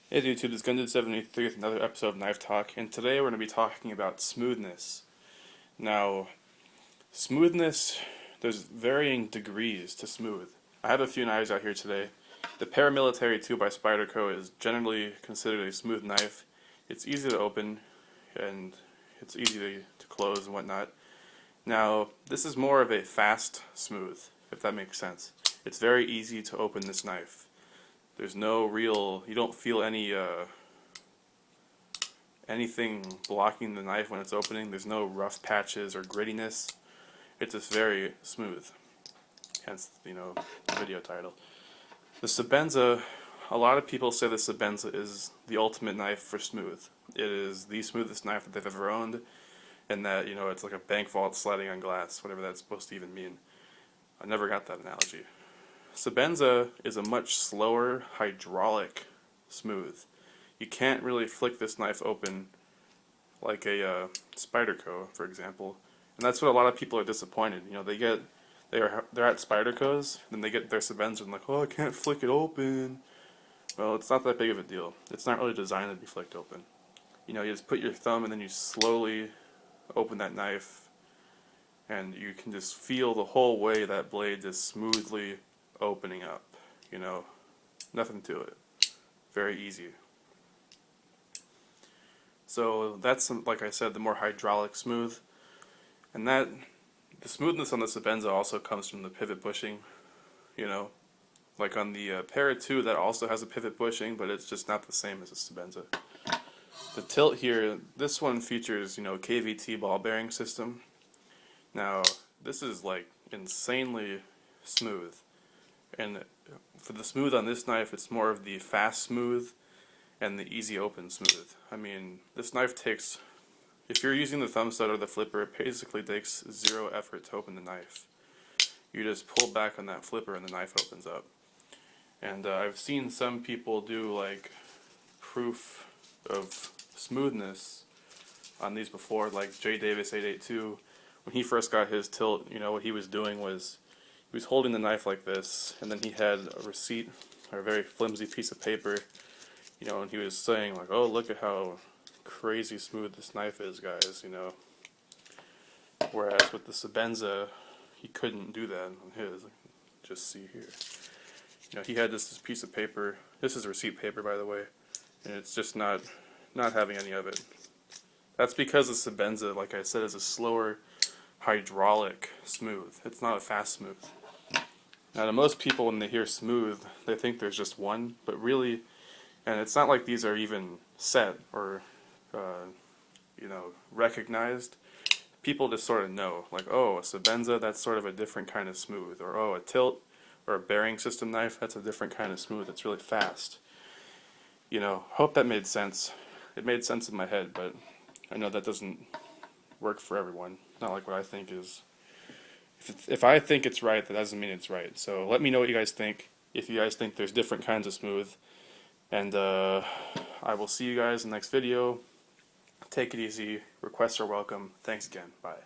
Hey YouTube, it's Gundude73 with another episode of Knife Talk, and today we're going to be talking about smoothness. Now, smoothness, there's varying degrees to smooth. I have a few knives out here today. The Paramilitary 2 by Spyderco is generally considered a smooth knife. It's easy to open, and it's easy to close and whatnot. Now, this is more of a fast smooth, if that makes sense. It's very easy to open this knife. There's no real, you don't feel anything blocking the knife when it's opening. There's no rough patches or grittiness. It's just very smooth. Hence, the video title. The Sebenza, a lot of people say the Sebenza is the ultimate knife for smooth. It is the smoothest knife that they've ever owned, and that, it's like a bank vault sliding on glass, whatever that's supposed to even mean. I never got that analogy. Sebenza is a much slower hydraulic smooth. You can't really flick this knife open like a Spyderco, for example, and that's what a lot of people are disappointed. They're at Spyderco's, then they get their Sebenza and like, oh, I can't flick it open. Well, it's not that big of a deal. It's not really designed to be flicked open. You just put your thumb and then you slowly open that knife, and you can just feel the whole way that blade just smoothly opening up, nothing to it. Very easy. So that's, like I said, the more hydraulic smooth, and the smoothness on the Sebenza also comes from the pivot bushing. Like on the Para 2, that also has a pivot bushing, but it's just not the same as the Sebenza. The tilt here, this one features, KVT ball bearing system. Now, this is like insanely smooth. And for the smooth on this knife, it's more of the fast smooth and the easy open smooth. I mean, this knife takes, if you're using the thumb stud or the flipper, it basically takes zero effort to open the knife. You just pull back on that flipper and the knife opens up. And I've seen some people do like proof of smoothness on these before, like J Davis 882. When he first got his tilt, what he was doing was, he was holding the knife like this, and then he had a receipt, or a very flimsy piece of paper, and he was saying like, oh, look at how crazy smooth this knife is, guys, Whereas with the Sebenza, he couldn't do that on his. Just see here. He had this piece of paper. This is receipt paper, by the way, and it's just not having any of it. That's because the Sebenza, like I said, is a slower hydraulic smooth. It's not a fast smooth. Now, to most people, when they hear smooth, they think there's just one, but really, and it's not like these are even set or, recognized. People just sort of know, like, oh, a Sebenza, that's sort of a different kind of smooth, or oh, a tilt or a bearing system knife, that's a different kind of smooth. It's really fast. Hope that made sense. It made sense in my head, but I know that doesn't work for everyone. Not like what I think is. If I think it's right, that doesn't mean it's right. So let me know what you guys think. If you guys think there's different kinds of smooth. And I will see you guys in the next video. Take it easy. Requests are welcome. Thanks again. Bye.